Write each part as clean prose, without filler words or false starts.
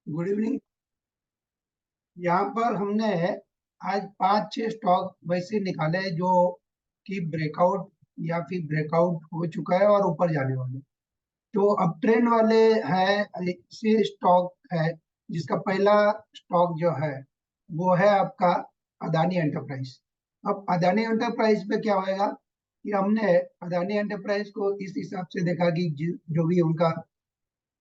Good evening. यहाँ पर हमने आज 5-6 स्टॉक वैसे निकाले हैं जो कि ब्रेकआउट या फिर ब्रेकआउट हो चुका है और ऊपर जाने वाले। तो अब ट्रेंड वाले हैं ऐसे स्टॉक है जिसका पहला स्टॉक जो है वो है आपका अदानी एंटरप्राइज। अब अदानी एंटरप्राइज पे क्या होएगा कि हमने अदानी एंटरप्राइज को इस हिसाब से देखा कि जो भी उनका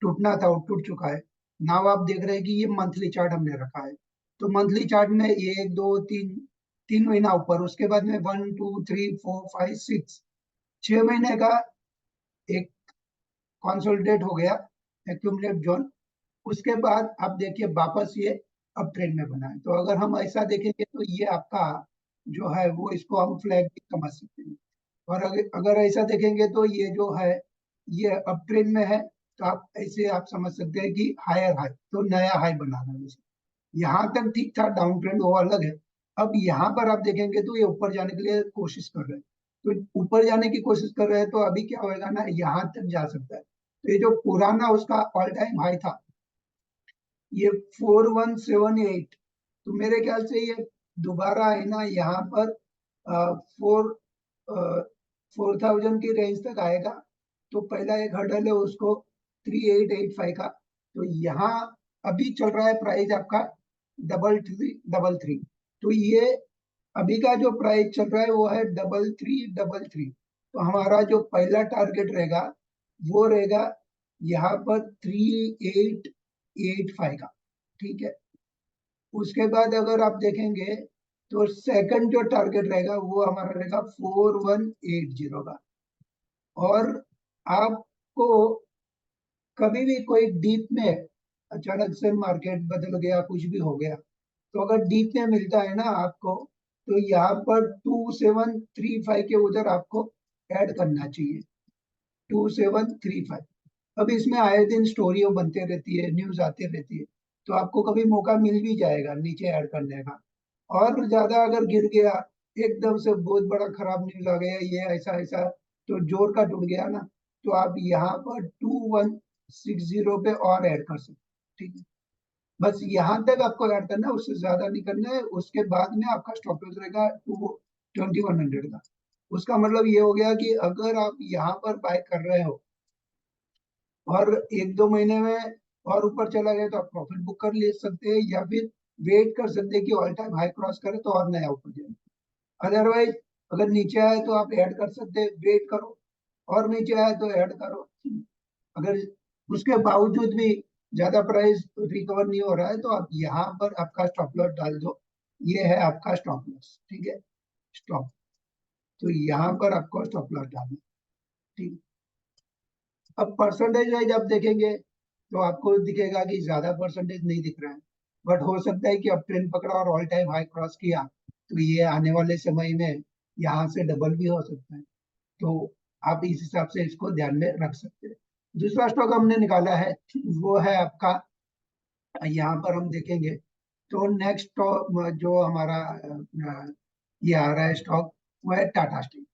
टूटना था वो टूट चुका है। नाउ आप देख रहे हैं कि ये मंथली चार्ट हमने रखा है। तो मंथली चार्ट में एक दो तीन, 3 महीना ऊपर, उसके बाद में 1 2 3 4 5 6, 6 महीने का एक कंसोलिडेट हो गया एक्यूमुलेट जोन। उसके बाद आप देखिए वापस ये अप ट्रेंड में बना है। तो अगर हम ऐसा देखेंगे तो ये आपका जो है वो इसको हम फ्लैग भी समझ सकते हैं। और अगर अगर ऐसा देखेंगे तो ये जो है ये अप ट्रेंड में है। तो आप ऐसे आप समझ सकते हैं कि हायर हाई, तो नया हाई बना रहा है। यहाँ तक ठीक था, डाउन ट्रेंड वो अलग है। अब यहाँ पर आप देखेंगे तो ये ऊपर जाने के लिए कोशिश कर रहे हैं। तो ऊपर जाने की कोशिश कर रहे हैं तो अभी क्या होएगा ना, यहाँ तक जा सकता है। तो ये जो पुराना उसका ऑल टाइम हाई था ये 4178, तो मेरे ख्याल से ये दोबारा है ना यहाँ पर 4000 की रेंज तक आएगा। तो पहला एक हर्डल है उसको 3885 का। तो यहाँ अभी चल रहा है प्राइस आपका 3333। तो ये अभी का जो प्राइस चल रहा है वो है 3333। तो हमारा जो पहला टारगेट रहेगा वो रहेगा यहाँ पर 3885 का। ठीक है। उसके बाद अगर आप देखेंगे तो सेकंड जो टारगेट रहेगा वो हमारा रहेगा 4180 का। और आपको कभी भी कोई डीप में अचानक से मार्केट बदल गया, कुछ भी हो गया, तो अगर डीप में मिलता है ना आपको, तो यहाँ पर 2735 के उधर आपको ऐड करना चाहिए। 2735। अब इसमें आए दिन स्टोरियों बनते रहती है, न्यूज आती रहती है। तो आपको कभी मौका मिल भी जाएगा नीचे ऐड करने का। और ज्यादा अगर गिर गया, एकदम से बहुत बड़ा खराब न्यूज आ गया, ये ऐसा ऐसा, तो जोर का टूट गया ना, तो आप यहाँ पर 2160 पे और ऐड कर सकते हैं। ठीक है। बस यहाँ तक आपको ऐड करना है, उससे ज्यादा नहीं करना है। उसके बाद में आपका स्टॉप लॉस रहेगा 2100 का। उसका मतलब ये हो गया कि अगर आप यहाँ पर बाय कर रहे हो और 1-2 महीने में और ऊपर चला गया तो आप प्रॉफिट बुक कर ले सकते हैं, या फिर वेट कर सकते हैं कि ऑल टाइम हाई क्रॉस करे तो और नया ऊपर जाए। अदरवाइज अगर नीचे आए तो आप ऐड कर सकते हैं, वेट करो, और नीचे आए तो ऐड करो। अगर उसके बावजूद भी ज्यादा प्राइस रिकवर नहीं हो रहा है तो आप यहाँ पर आपका स्टॉप लॉस डाल दो। ये है आपका स्टॉप लॉस। ठीक है। स्टॉप। तो यहाँ पर आपको स्टॉप लॉस डालना। ठीक। अब परसेंटेज वाइज आप देखेंगे तो आपको दिखेगा कि ज्यादा परसेंटेज नहीं दिख रहा है। बट हो सकता है कि अब ट्रेंड पकड़ा और ऑल टाइम हाई क्रॉस किया, तो ये आने वाले समय में यहाँ से डबल भी हो सकता है। तो आप इस हिसाब से इसको ध्यान में रख सकते हैं। दूसरा स्टॉक हमने निकाला है वो है आपका, यहाँ पर हम देखेंगे तो नेक्स्ट जो हमारा ये आ रहा है स्टॉक, वो है टाटा स्टील।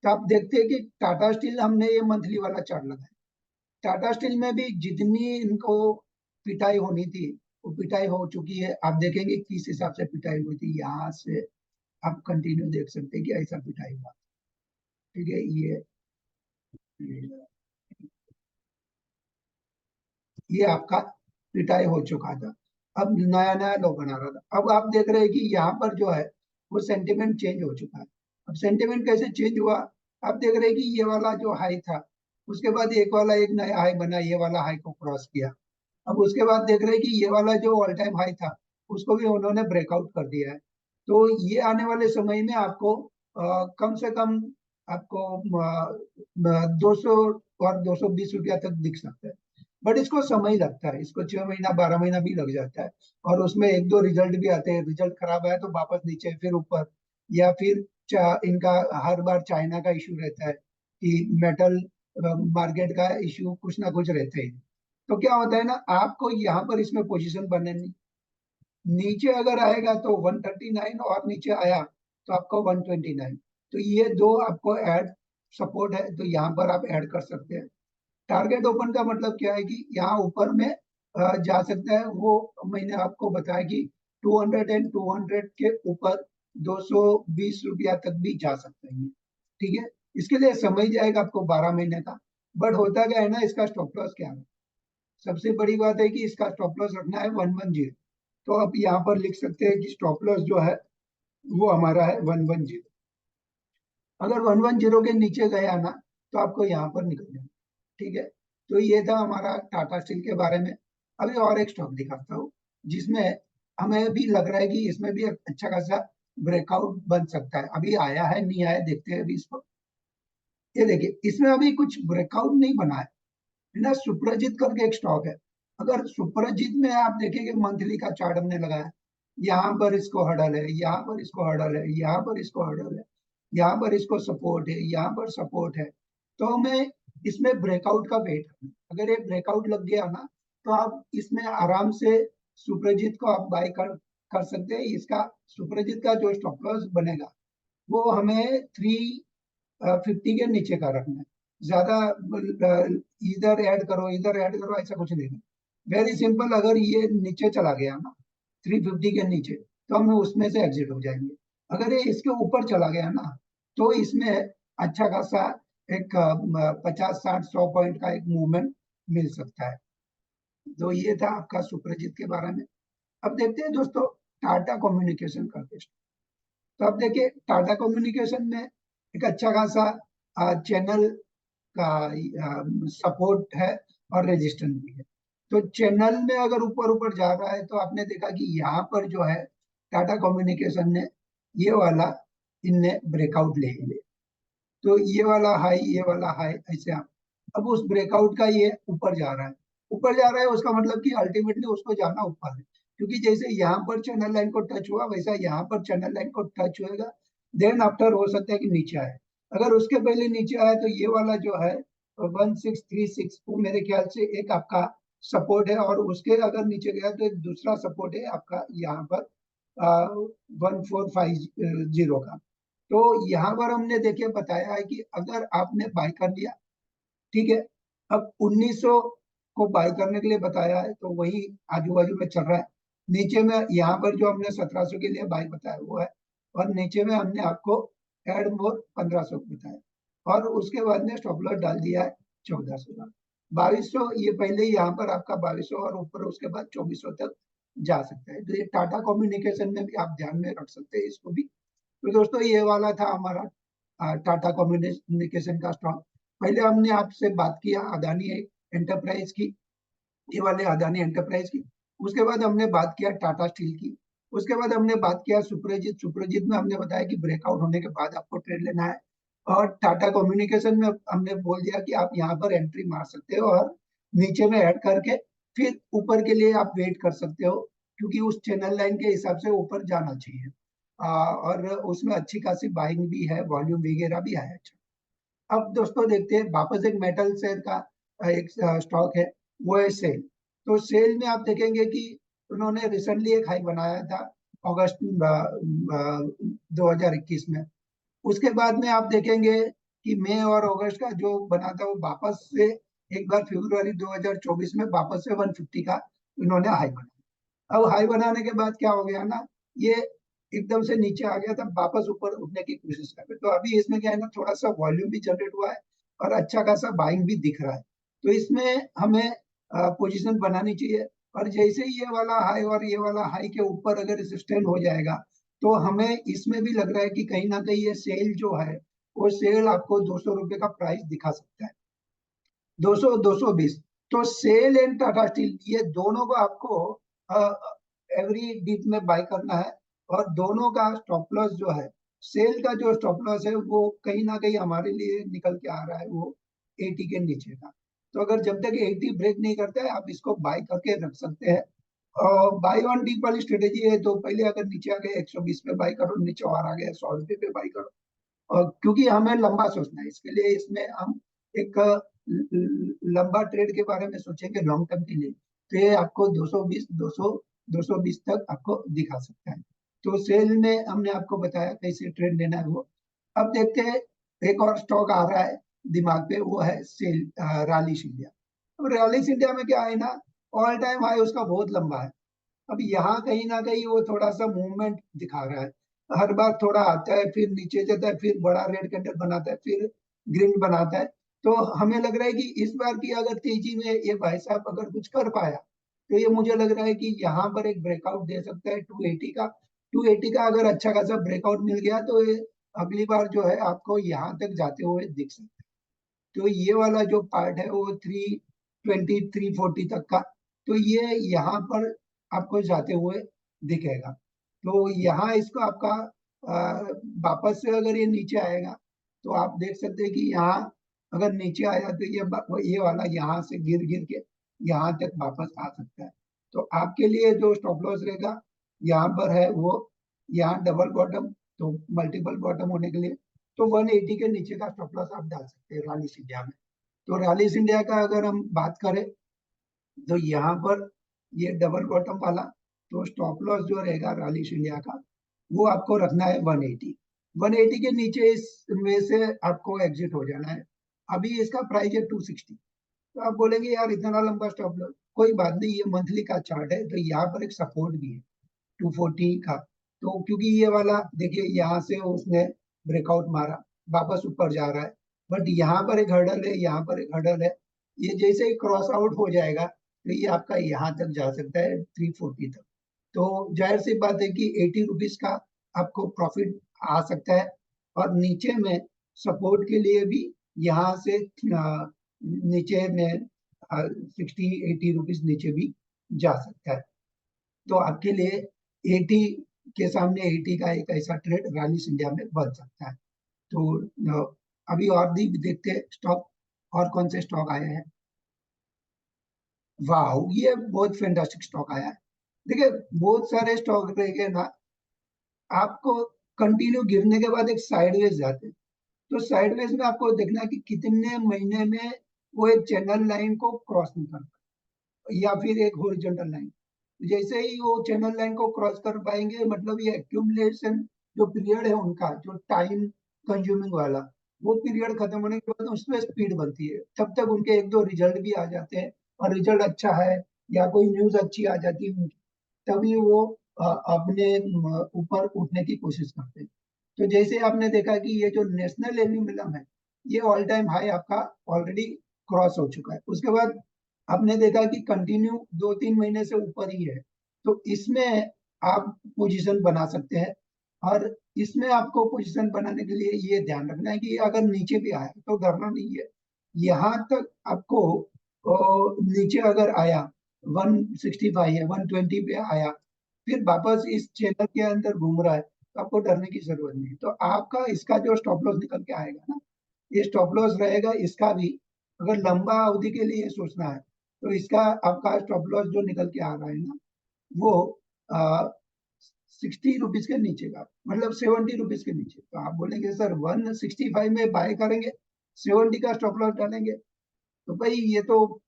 तो आप देखते हैं कि टाटा स्टील हमने ये मंथली वाला चार्ट लगाया। टाटा स्टील में भी जितनी इनको पिटाई होनी थी वो पिटाई हो चुकी है। आप देखेंगे किस हिसाब से पिटाई हुई थी, यहाँ से आप कंटिन्यू देख सकते हैं कि ऐसा पिटाई हुआ। ठीक है। ये आपका पिटाई हो चुका था। अब नया नया लो बना रहा था। अब आप देख रहे हैं कि यहाँ पर जो है वो सेंटिमेंट चेंज हो चुका है। अब सेंटिमेंट कैसे चेंज हुआ, आप देख रहे हैं कि ये वाला जो हाई था उसके बाद एक नया हाई बना, ये वाला हाई को क्रॉस किया। अब उसके बाद देख रहे हैं कि ये वाला जो ऑल टाइम हाई था उसको भी उन्होंने ब्रेकआउट कर दिया है। तो ये आने वाले समय में आपको कम से कम आपको 200 और 220 रुपया तक दिख सकता है। बट इसको समय लगता है, इसको 6 महीना 12 महीना भी लग जाता है। और उसमें एक दो रिजल्ट भी आते हैं, रिजल्ट खराब आया तो वापस नीचे फिर ऊपर, या फिर इनका हर बार चाइना का इशू रहता है कि मेटल मार्केट का इशू कुछ ना कुछ रहते हैं। तो क्या होता है ना, आपको यहाँ पर इसमें पोजीशन बनने नहीं, नीचे अगर आएगा तो 139 और नीचे आया तो आपको 129। तो ये दो आपको ऐड सपोर्ट है, तो यहाँ पर आप ऐड कर सकते हैं। टारगेट ओपन का मतलब क्या है कि यहाँ ऊपर में जा सकता है, वो मैंने आपको बताया कि 200 एंड 200 के ऊपर 220 रुपया तक भी जा सकता है ये। ठीक है, इसके लिए समय जाएगा आपको 12 महीने का। बट होता क्या है ना, इसका स्टॉप लॉस क्या है? सबसे बड़ी बात है कि इसका स्टॉप लॉस रखना है 110। तो आप यहाँ पर लिख सकते हैं कि स्टॉप लॉस जो है वो हमारा है 110। अगर 110 के नीचे गया ना तो आपको यहाँ पर निकल जाना। ठीक है, तो ये था हमारा टाटा स्टील के बारे में। अभी और एक स्टॉक दिखाता हूँ जिसमें हमें भी लग रहा है कि इसमें भी एक अच्छा खासा ब्रेकआउट बन सकता है। अभी आया है नहीं आया देखते हैं अभी इसको। ये देखिए, इसमें अभी कुछ ब्रेकआउट नहीं बना है ना। सुप्रजीत करके एक स्टॉक है। अगर सुप्रजीत में आप देखेंगे मंथली का चार्ट हमने लगाया, यहाँ पर इसको हडल है, यहाँ पर इसको हडल है, यहाँ पर इसको हडल है, यहाँ पर इसको सपोर्ट है, यहाँ पर सपोर्ट है। तो हमें इसमें ब्रेकआउट का वेट करना है। अगर ये ब्रेकआउट लग गया ना तो आप इसमें आराम से सुप्रजीत को आप बाय कर सकते हैं। इसका सुप्रजीत का जो स्टॉप लॉस बनेगा वो हमें 350 के नीचे का रखना है। ज्यादा इधर ऐड करो इधर ऐड करो ऐसा कुछ नहीं है। वेरी सिंपल, अगर ये नीचे चला गया ना 350 के नीचे तो हम उसमें से एग्जिट हो जाएंगे। अगर ये इसके ऊपर चला गया ना तो इसमें अच्छा खासा एक 50 60 100 पॉइंट का एक मूवमेंट मिल सकता है। तो ये था आपका सुप्रजीत के बारे में। अब देखते हैं दोस्तों टाटा कम्युनिकेशन का केस। तो अब देखिए टाटा कम्युनिकेशन में एक अच्छा खासा चैनल का सपोर्ट है और रेजिस्टेंस भी है। तो चैनल में अगर ऊपर ऊपर जा रहा है तो आपने देखा कि यहाँ पर जो है टाटा कम्युनिकेशन ने ये वाला इनने ब्रेकआउट ले लिया। तो ये वाला हाई ऐसे आप अब उस ब्रेकआउट का ये ऊपर जा रहा है उसका मतलब कि अल्टीमेटली उसको जाना ऊपर है। क्योंकि जैसे यहाँ पर चैनल लाइन को टच हुआ वैसा यहाँ पर चैनल लाइन को टच होएगा। देन आफ्टर हो सकता है कि नीचे आए। अगर उसके पहले नीचे आए तो ये वाला जो है 1636 वो मेरे ख्याल से एक आपका सपोर्ट है। और उसके अगर नीचे गया तो एक दूसरा सपोर्ट है आपका यहाँ पर 1450 का। तो यहाँ पर हमने देखिए बताया है कि अगर आपने बाय कर लिया, ठीक है, अब 1900 को बाय करने के लिए बताया है तो वही आजू बाजू में चल रहा है। नीचे में यहाँ पर जो हमने 1700 के लिए बाय बताया वो है। और नीचे में हमने आपको एड मोर 1500 बताया और उसके बाद में स्टॉप लॉस डाल दिया है 1400 का। 2200 ये पहले ही यहाँ पर आपका 2200 और ऊपर उसके बाद 2400 तक जा सकता है। तो ये टाटा कम्युनिकेशन में भी आप ध्यान में रख सकते हैं इसको भी। तो दोस्तों ये वाला था हमारा टाटा कम्युनिकेशन का स्टॉक। पहले हमने आपसे बात किया अदानी एंटरप्राइज की, ये वाले अदानी एंटरप्राइज की। उसके बाद हमने बात किया टाटा स्टील की। उसके बाद हमने बात किया सुप्रजीत। सुप्रजीत में हमने बताया कि ब्रेकआउट होने के बाद आपको ट्रेड लेना है। और टाटा कम्युनिकेशन में हमने बोल दिया कि आप यहाँ पर एंट्री मार सकते हो और नीचे में ऐड करके फिर ऊपर के लिए आप वेट कर सकते हो। क्योंकि उस चैनल लाइन के हिसाब से ऊपर जाना चाहिए। और उसमें अच्छी खासी बाइंग भी है, वॉल्यूम वगैरह भी है अच्छा। अब दोस्तों देखते हैं वापस एक मेटल शेयर का एक स्टॉक है, वो है सेल। तो सेल में आप देखेंगे कि उन्होंने रिसेंटली एक हाई बनाया था अगस्त 2021 में। उसके बाद में आप देखेंगे कि मई और अगस्त का जो बना था वो वापस से एक बार फरवरी 2024 में वापस से 150 का उन्होंने हाई बनाया। अब हाई बनाने के बाद क्या हो गया ना, ये एकदम से नीचे आ गया था, वापस ऊपर उठने की कोशिश कर रहे। तो अभी इसमें क्या है ना, थोड़ा सा वॉल्यूम भी जनरेट हुआ है और अच्छा खासा बाइंग भी दिख रहा है। तो इसमें हमें पोजीशन बनानी चाहिए। और जैसे ही ये वाला हाई और ये वाला हाई के ऊपर अगर सस्टेन हो जाएगा तो हमें इसमें भी लग रहा है कि कहीं ना कहीं ये सेल जो है वो सेल आपको 200 रुपये का प्राइस दिखा सकता है। 200 220। तो सेल एंड टाटा स्टील ये दोनों को आपको एवरी डीप में बाय करना है। और दोनों का स्टॉप लॉस जो है, सेल का जो स्टॉप लॉस है वो कहीं ना कहीं हमारे लिए निकल के आ रहा है वो 80 के नीचे का। तो अगर जब तक 80 ब्रेक नहीं करता है आप इसको बाय करके रख सकते हैं। और बाय ऑन डीप वाली स्ट्रेटेजी है तो पहले अगर नीचे आ गए 120 पे बाय करो, नीचे और आ गया 100 रुपये पे बाय करो। और क्योंकि हमें लंबा सोचना है इसके लिए इसमें हम एक लंबा ट्रेड के बारे में सोचेंगे लॉन्ग टर्म के लिए तो ये आपको 220 तक आपको दिखा सकता है। तो सेल में हमने आपको बताया कैसे ट्रेड लेना है वो। अब देखते हैं एक और स्टॉक आ रहा है दिमाग पे, वो है सेल रैलिस इंडिया। अब रैलिस इंडिया में क्या है ना, ऑल टाइम हाई उसका बहुत लंबा है। अब यहाँ कहीं ना कहीं वो थोड़ा सा मूवमेंट दिखा रहा है, हर बार थोड़ा आता है फिर नीचे जाता है, फिर बड़ा रेड कैंडल बनाता है, फिर ग्रीन बनाता है। तो हमें लग रहा है कि इस बार की अगर तेजी में ये भाई साहब अगर कुछ कर पाया, तो ये मुझे लग रहा है कि यहाँ पर एक ब्रेकआउट दे सकता है 280 का। 280 का अगर अच्छा खासा ब्रेकआउट मिल गया तो ये अगली बार जो है आपको यहाँ तक जाते हुए दिख सकता है। तो ये वाला जो पार्ट है वो 320 340 तक का, तो ये यहाँ पर आपको जाते हुए दिखेगा। तो यहाँ इसको आपका वापस से अगर ये नीचे आएगा, तो आप देख सकते हैं कि यहाँ अगर नीचे आया तो ये वाला यहाँ से गिर गिर के यहाँ तक वापस आ सकता है। तो आपके लिए जो स्टॉप लॉस रहेगा यहाँ पर है वो, यहाँ डबल बॉटम, तो मल्टीपल बॉटम होने के लिए तो 180 के नीचे का स्टॉप लॉस आप डाल सकते हैं रैलिस इंडिया में। तो रैलिस इंडिया का अगर हम बात करें, तो यहाँ पर ये डबल बॉटम वाला, तो स्टॉप लॉस जो रहेगा रैलिस इंडिया का वो आपको रखना है 180। 180 के नीचे इसमें से आपको एग्जिट हो जाना है। अभी इसका प्राइस है 260। तो आप बोलेंगे यार इतना लंबा स्टॉप लॉस, कोई बात नहीं, ये मंथली का चार्ट है, तो यहाँ पर एक सपोर्ट भी है 240 का। तो क्योंकि ये वाला देखिए यहाँ से उसने ब्रेकआउट मारा, वापस ऊपर जा रहा है, बट यहाँ पर एक हर्डल है, यहाँ पर एक हर्डल है। ये जैसे ही क्रॉस आउट हो जाएगा तो ये आपका यहाँ तक जा सकता है 340 तक। तो जाहिर सी बात है कि 80 रुपीज का आपको प्रॉफिट आ सकता है। और नीचे में सपोर्ट के लिए भी यहाँ से नीचे में 60 80 रुपीज नीचे भी जा सकता है। तो आपके लिए 80 के सामने 80 का एक ऐसा ट्रेड रैलिस इंडिया में बन सकता है। तो अभी और भी देखते हैं स्टॉक, और कौन से स्टॉक आए हैं। वाह, ये बहुत फैंटास्टिक स्टॉक आया है। देखिए बहुत सारे स्टॉक रहेंगे ना, आपको कंटिन्यू गिरने के बाद एक साइडवेज जाते हैं। तो साइडवेज में आपको देखना है कि कितने महीने में वो एक चैनल लाइन को क्रॉस नहीं करता, या फिर एक हॉरिजॉन्टल लाइन। जैसे ही वो चैनल लाइन को क्रॉस कर पाएंगे, मतलब ये एक्यूमुलेशन जो पीरियड है उनका, जो टाइम कंज्यूमिंग वाला, वो पीरियड खत्म होने के बाद उसमें स्पीड बनती है, तब तक उनके एक दो रिजल्ट भी आ जाते हैं, और रिजल्ट अच्छा है या कोई न्यूज अच्छी आ जाती है तभी वो अपने ऊपर उठने की कोशिश करते हैं। तो जैसे आपने देखा कि ये जो नेशनल एल्यूमिनियम है, ये ऑल टाइम हाई आपका ऑलरेडी क्रॉस हो चुका है। उसके बाद आपने देखा कि कंटिन्यू 2 3 महीने से ऊपर ही है, तो इसमें आप पोजीशन बना सकते हैं। और इसमें आपको पोजीशन बनाने के लिए ये ध्यान रखना है कि अगर नीचे भी आया तो डरना नहीं है। यहाँ तक आपको नीचे अगर आया 165 है, 120 पे आया, फिर वापस इस चैनल के अंदर घूम रहा है, तो आपको डरने की जरूरत नहीं। तो आपका इसका जो स्टॉप लॉस निकल के आएगा ना, ये स्टॉप लॉस रहेगा इसका भी। अगर लंबा अवधि के लिए सोचना है, तो इसका आपका स्टॉप लॉस जो निकल के आ रहा है ना, वो 60 रुपीज के नीचे का, मतलब 70 रुपीज के नीचे। तो आप बोलेंगे सर 165 में बाय करेंगे, 70 का स्टॉप लॉस डालेंगे, तो भाई ये तो,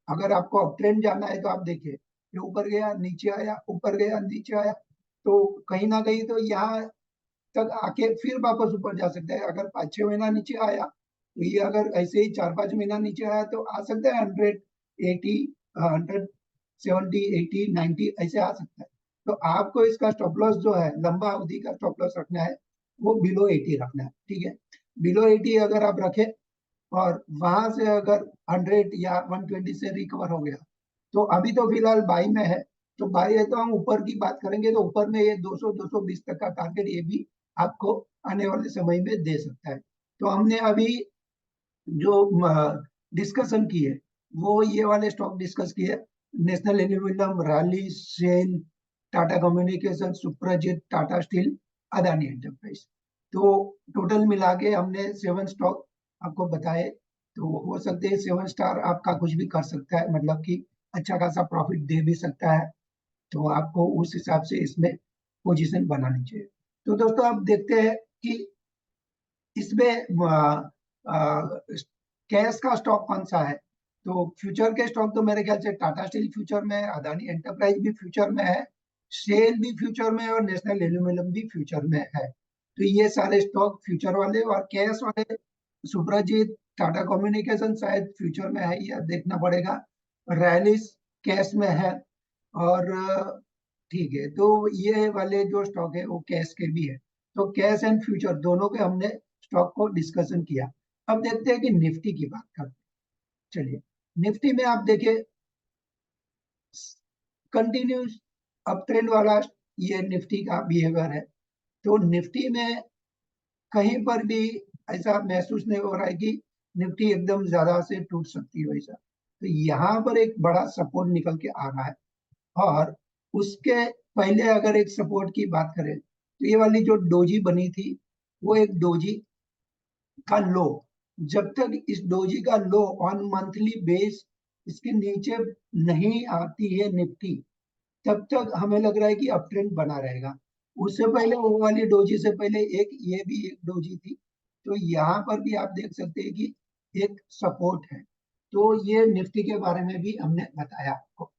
अगर आपको अप ट्रेंड जाना है तो आप देखिए, ये ऊपर गया नीचे आया, ऊपर गया नीचे आया, तो कहीं ना कहीं तो यहाँ तक आके फिर वापस ऊपर जा सकता है। अगर 5 6 महीना नीचे आया, तो ये अगर ऐसे ही 4 5 महीना नीचे आया तो आ सकता है 180, 170 80 90 ऐसे आ सकता है। तो आपको इसका स्टॉप लॉस जो है, लंबा अवधि का स्टॉप लॉस रखना है, वो बिलो 80 रखना है, ठीक है। बिलो 80 अगर आप रखें, और वहां से अगर 100 या 120 से रिकवर हो गया, तो अभी तो फिलहाल बाई में है। तो बाई है तो हम ऊपर की बात करेंगे, तो ऊपर में ये 200 220 तक का टारगेट ये भी आपको आने वाले समय में दे सकता है। तो हमने अभी जो डिस्कशन की है, वो ये वाले स्टॉक डिस्कस किए, National Aluminium, Rally, SAIL, Tata Communication, Suprajit, Tata Steel, Adani Enterprise. तो टोटल मिला के हमने 7 स्टॉक आपको बताए। तो हो सकते हैं 7 स्टार आपका कुछ भी कर सकता है, मतलब कि अच्छा खासा प्रॉफिट दे भी सकता है। तो आपको उस हिसाब से इसमें पोजीशन बनानी चाहिए। तो दोस्तों आप देखते हैं कि इसमें कैश का स्टॉक कौन सा है। तो फ्यूचर के स्टॉक तो मेरे ख्याल से टाटा स्टील फ्यूचर में है, अदानी एंटरप्राइज भी फ्यूचर में है, शेल भी फ्यूचर में है, और नेशनल एल्यूमिनियम भी फ्यूचर में है। तो ये सारे स्टॉक फ्यूचर वाले, और कैश वाले सुप्रजीत, टाटा कम्युनिकेशन शायद फ्यूचर में है, यह देखना पड़ेगा। रैलिस कैश में है। और ठीक है, तो ये वाले जो स्टॉक है वो कैश के भी है। तो कैश एंड फ्यूचर दोनों के हमने स्टॉक को डिस्कशन किया। अब देखते हैं कि निफ्टी की बात करते हैं। चलिए, निफ्टी में आप देखिए कंटिन्यूस अप ट्रेंड वाला ये निफ्टी का बिहेवियर है। तो निफ्टी में कहीं पर भी ऐसा महसूस नहीं हो रहा है कि निफ्टी एकदम ज्यादा से टूट सकती है वैसा। तो यहाँ पर एक बड़ा सपोर्ट निकल के आ रहा है। और उसके पहले अगर एक सपोर्ट की बात करें तो ये वाली जो डोजी बनी थी, वो एक डोजी का लो, जब तक इस डोजी का लो ऑन मंथली बेस इसके नीचे नहीं आती है निफ्टी, तब तक हमें लग रहा है कि अप ट्रेंड बना रहेगा। उससे पहले वो वाली डोजी से पहले एक ये भी एक डोजी थी। तो यहाँ पर भी आप देख सकते हैं कि एक सपोर्ट है। तो ये निफ्टी के बारे में भी हमने बताया आपको।